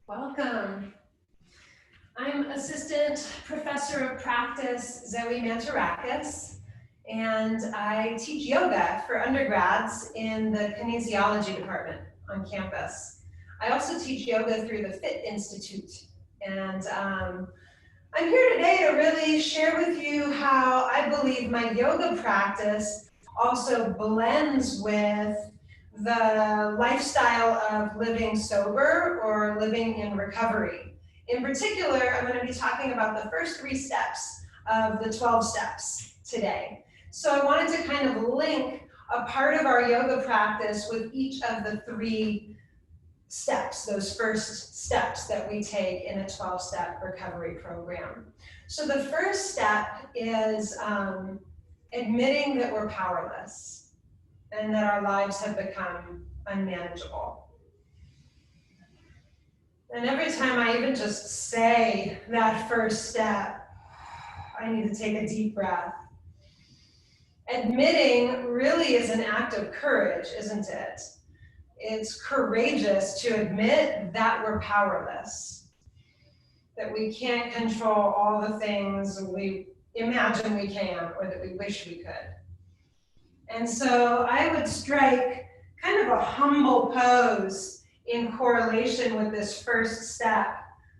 Welcome. I'm Assistant Professor of Practice Zoe Mantarakis, and I teach yoga for undergrads in the kinesiology department on campus. I also teach yoga through the Fit Institute, and I'm here today to really share with you how I believe my yoga practice also blends with the lifestyle of living sober or living in recovery. In particular, I'm going to be talking about the first 3 steps of the 12 steps today. So I wanted to kind of link a part of our yoga practice with each of the 3 steps, those first steps that we take in a 12-step recovery program. So the first step is admitting that we're powerless and that our lives have become unmanageable. And every time I even just say that first step, I need to take a deep breath. Admitting really is an act of courage, isn't it? It's courageous to admit that we're powerless, that we can't control all the things we imagine we can or that we wish we could. And so I would strike kind of a humble pose in correlation with this first step.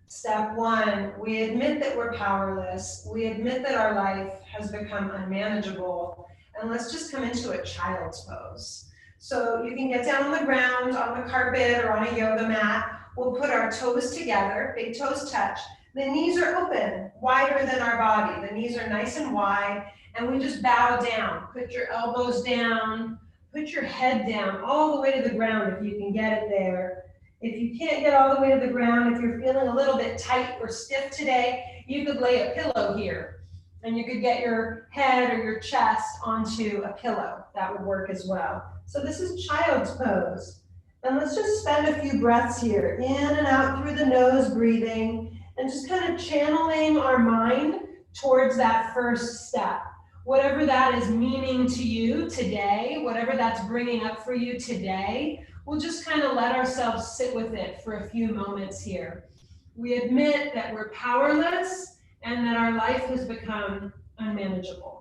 Step 1, we admit that we're powerless. We admit that our life has become unmanageable. And let's just come into a child's pose. So you can get down on the ground, on the carpet, or on a yoga mat. We'll put our toes together, big toes touch. The knees are open, wider than our body. The knees are nice and wide, and we just bow down. Put your elbows down, put your head down, all the way to the ground if you can get it there. If you can't get all the way to the ground, if you're feeling a little bit tight or stiff today, you could lay a pillow here. And you could get your head or your chest onto a pillow. That would work as well. So this is child's pose. And let's just spend a few breaths here, in and out through the nose, breathing, and just kind of channeling our mind towards that first step. Whatever that is meaning to you today, whatever that's bringing up for you today, we'll just kind of let ourselves sit with it for a few moments here. We admit that we're powerless and that our life has become unmanageable.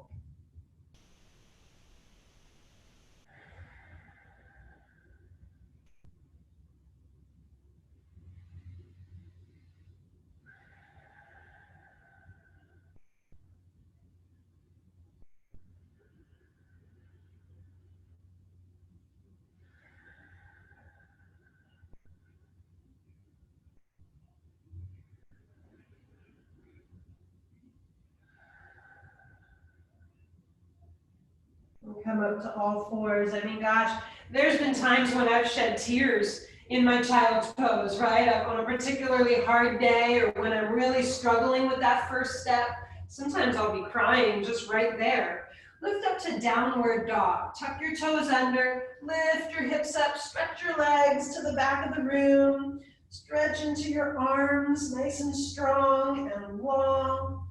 Come up to all fours. I mean, gosh, there's been times when I've shed tears in my child's pose, right? On a particularly hard day or when I'm really struggling with that first step, sometimes I'll be crying just right there. Lift up to downward dog. Tuck your toes under, lift your hips up, stretch your legs to the back of the room, stretch into your arms, nice and strong and long.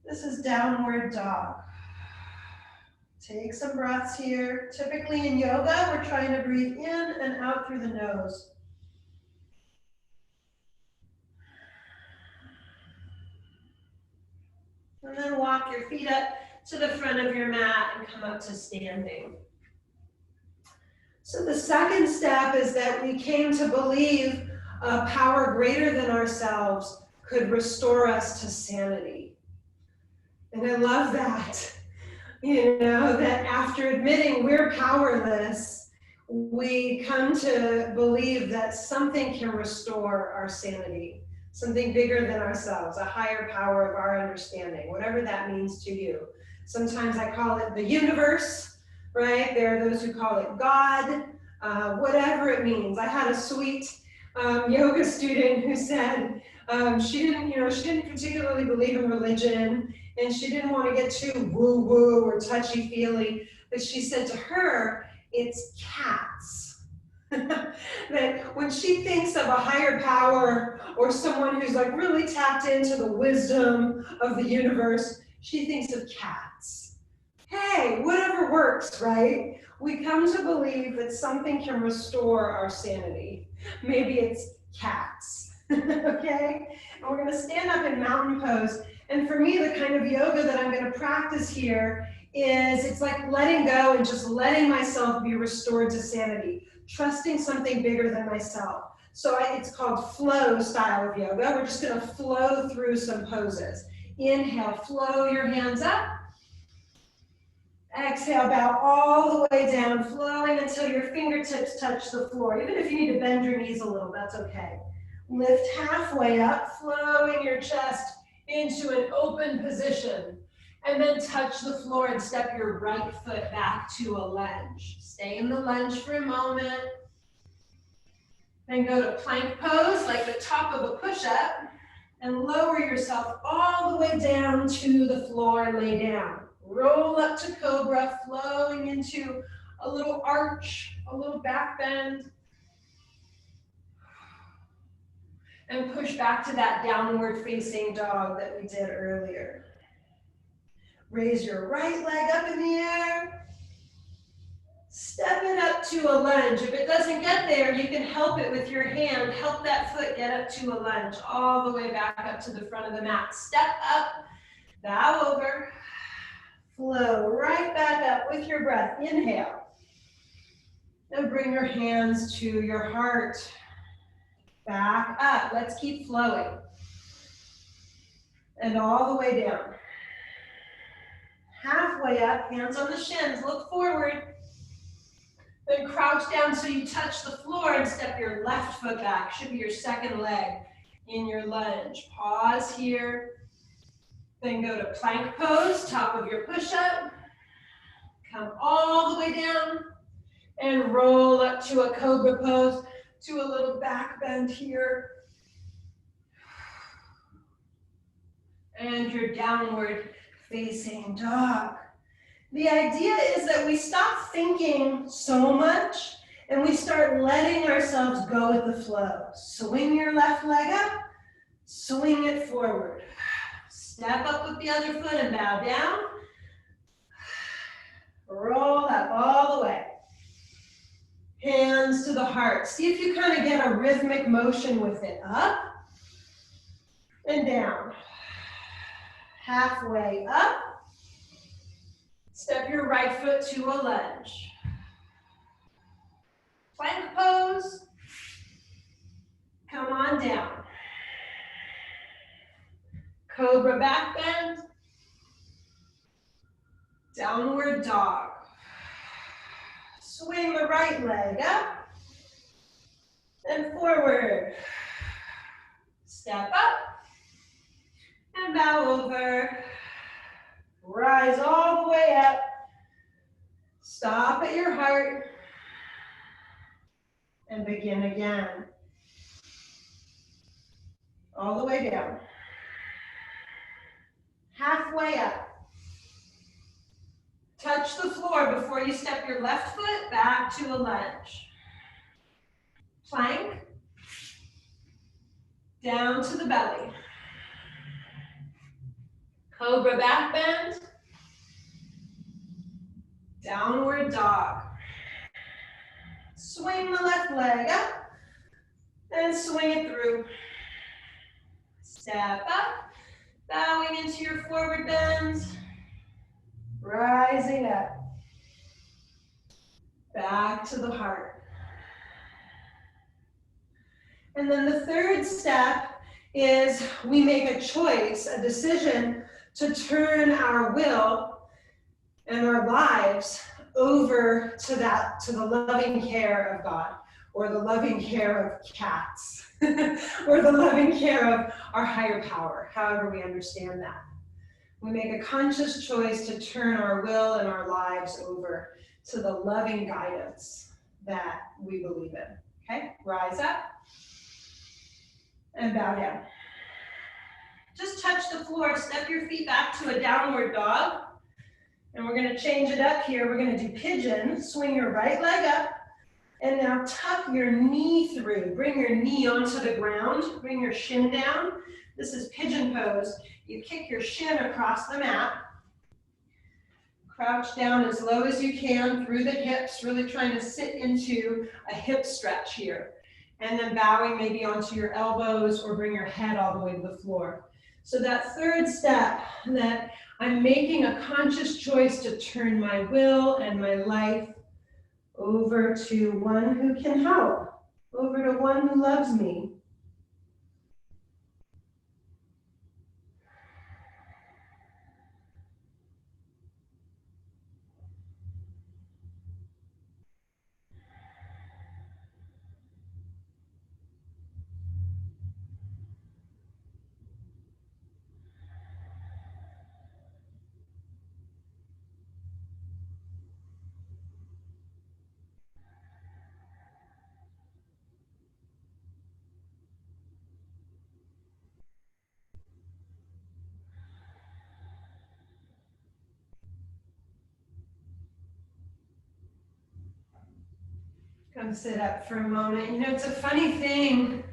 This is downward dog. Take some breaths here. Typically in yoga, we're trying to breathe in and out through the nose. And then walk your feet up to the front of your mat and come up to standing. So the second step is that we came to believe a power greater than ourselves could restore us to sanity. And I love that. You know, that after admitting we're powerless, we come to believe that something can restore our sanity, something bigger than ourselves, a higher power of our understanding, whatever that means to you. Sometimes I call it the universe, right? There are those who call it God, whatever it means. I had a sweet yoga student who said she didn't particularly believe in religion, and she didn't want to get too woo-woo or touchy-feely, but she said to her, it's cats. That when she thinks of a higher power or someone who's like really tapped into the wisdom of the universe, she thinks of cats. Hey, whatever works, right? We come to believe that something can restore our sanity. Maybe it's cats, okay? And we're gonna stand up in mountain pose. And for me, the kind of yoga that I'm gonna practice here is, it's like letting go and just letting myself be restored to sanity, trusting something bigger than myself. So it's called flow style of yoga. We're just gonna flow through some poses. Inhale, flow your hands up. Exhale, bow all the way down, flowing until your fingertips touch the floor. Even if you need to bend your knees a little, that's okay. Lift halfway up, flowing your chest into an open position. And then touch the floor and step your right foot back to a lunge. Stay in the lunge for a moment. Then go to plank pose, like the top of a push-up, and lower yourself all the way down to the floor and lay down. Roll up to cobra, flowing into a little arch, a little back bend. And push back to that downward facing dog that we did earlier. Raise your right leg up in the air. Step it up to a lunge. If it doesn't get there, you can help it with your hand. Help that foot get up to a lunge, all the way back up to the front of the mat. Step up, bow over, flow right back up with your breath. Inhale. And bring your hands to your heart. Back up. Let's keep flowing. And all the way down. Halfway up, hands on the shins, look forward. Then crouch down so you touch the floor and step your left foot back. Should be your second leg in your lunge. Pause here. Then go to plank pose, top of your push-up. Come all the way down and roll up to a cobra pose, to a little back bend here. And your downward facing dog. The idea is that we stop thinking so much and we start letting ourselves go with the flow. Swing your left leg up, swing it forward. Step up with the other foot and bow down. Roll up all the way. Hands to the heart. See if you kind of get a rhythmic motion with it. Up and down. Halfway up. Step your right foot to a lunge. Plank pose. Come on down. Cobra back bend. Downward dog. Swing the right leg up and forward. Step up and bow over. Rise all the way up. Stop at your heart and begin again. All the way down. Halfway up. Touch the floor before you step your left foot back to a lunge. Plank. Down to the belly. Cobra back bend. Downward dog. Swing the left leg up and swing it through. Step up, bowing into your forward bend. Rising up. Back to the heart. And then the third step is we make a choice, a decision to turn our will and our lives over to the loving care of God, or the loving care of cats, or the loving care of our higher power, however we understand that. We make a conscious choice to turn our will and our lives over to the loving guidance that we believe in. Okay, rise up and bow down. Just touch the floor, step your feet back to a downward dog. And we're gonna change it up here. We're gonna do pigeon. Swing your right leg up. And now tuck your knee through. Bring your knee onto the ground. Bring your shin down. This is pigeon pose. You kick your shin across the mat. Crouch down as low as you can through the hips, really trying to sit into a hip stretch here. and then bowing maybe onto your elbows or bring your head all the way to the floor. So that third step, that I'm making a conscious choice to turn my will and my life over to one who can help, over to one who loves me. Come sit up for a moment. You know, it's a funny thing.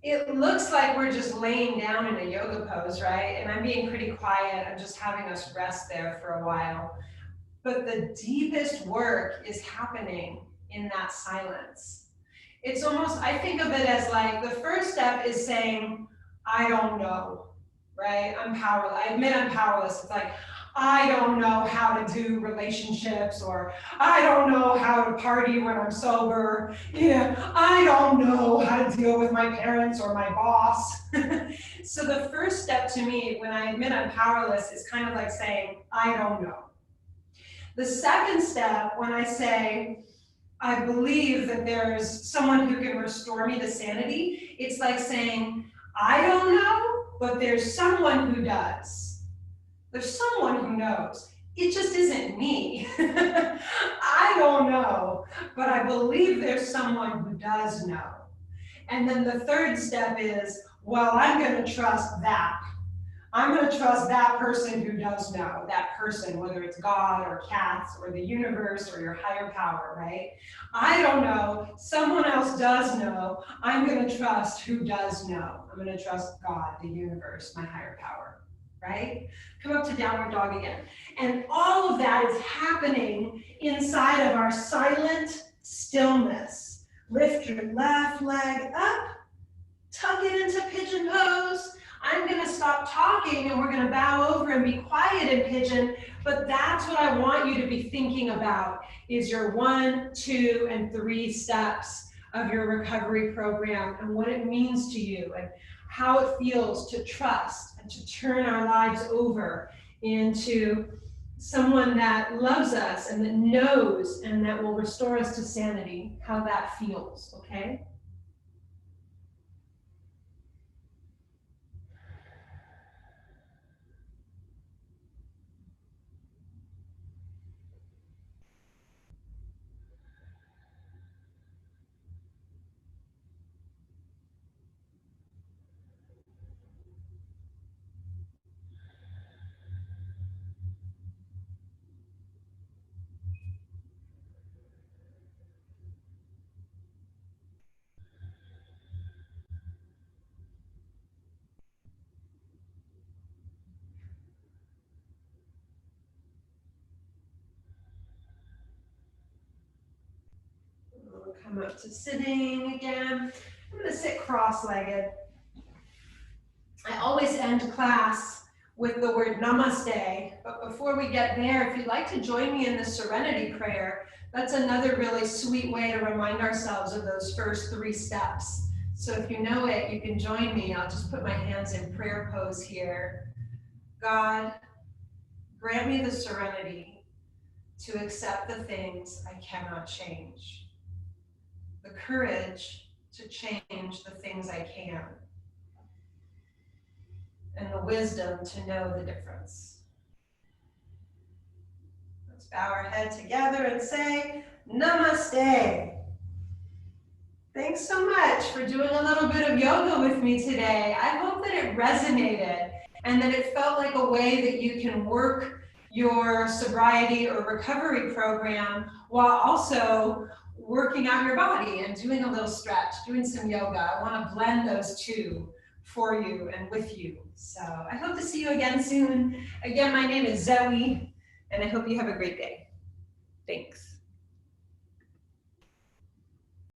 It looks like we're just laying down in a yoga pose, right? And I'm being pretty quiet. I'm just having us rest there for a while. But the deepest work is happening in that silence. It's almost, I think of it as like the first step is saying, I don't know, right? I'm powerless. I admit I'm powerless. It's like, I don't know how to do relationships, or I don't know how to party when I'm sober. Yeah, I don't know how to deal with my parents or my boss. So the first step to me when I admit I'm powerless is kind of like saying, I don't know. The second step, when I say, I believe that there's someone who can restore me to sanity, it's like saying, I don't know, but there's someone who does. There's someone who knows. It just isn't me. I don't know, but I believe there's someone who does know. And then the third step is, well, I'm going to trust that. I'm going to trust that person who does know, that person, whether it's God or cats or the universe or your higher power, right? I don't know. Someone else does know. I'm going to trust who does know. I'm going to trust God, the universe, my higher power, right? Come up to downward dog again. And all of that is happening inside of our silent stillness. Lift your left leg up, tuck it into pigeon pose. I'm going to stop talking and we're going to bow over and be quiet in pigeon, but that's what I want you to be thinking about is your 1, 2, and 3 steps of your recovery program and what it means to you and how it feels to trust and to turn our lives over into someone that loves us and that knows and that will restore us to sanity, how that feels, okay? We'll come up to sitting again. I'm going to sit cross-legged. I always end class with the word namaste, but before we get there, if you'd like to join me in the Serenity Prayer, that's another really sweet way to remind ourselves of those first 3 steps. So if you know it, you can join me. I'll just put my hands in prayer pose here. God, grant me the serenity to accept the things I cannot change, the courage to change the things I can, and the wisdom to know the difference. Let's bow our head together and say, Namaste. Thanks so much for doing a little bit of yoga with me today. I hope that it resonated and that it felt like a way that you can work your sobriety or recovery program while also working out your body and doing a little stretch, doing some yoga. I want to blend those two for you and with you. So I hope to see you again soon. Again, my name is Zoe, and I hope you have a great day. Thanks.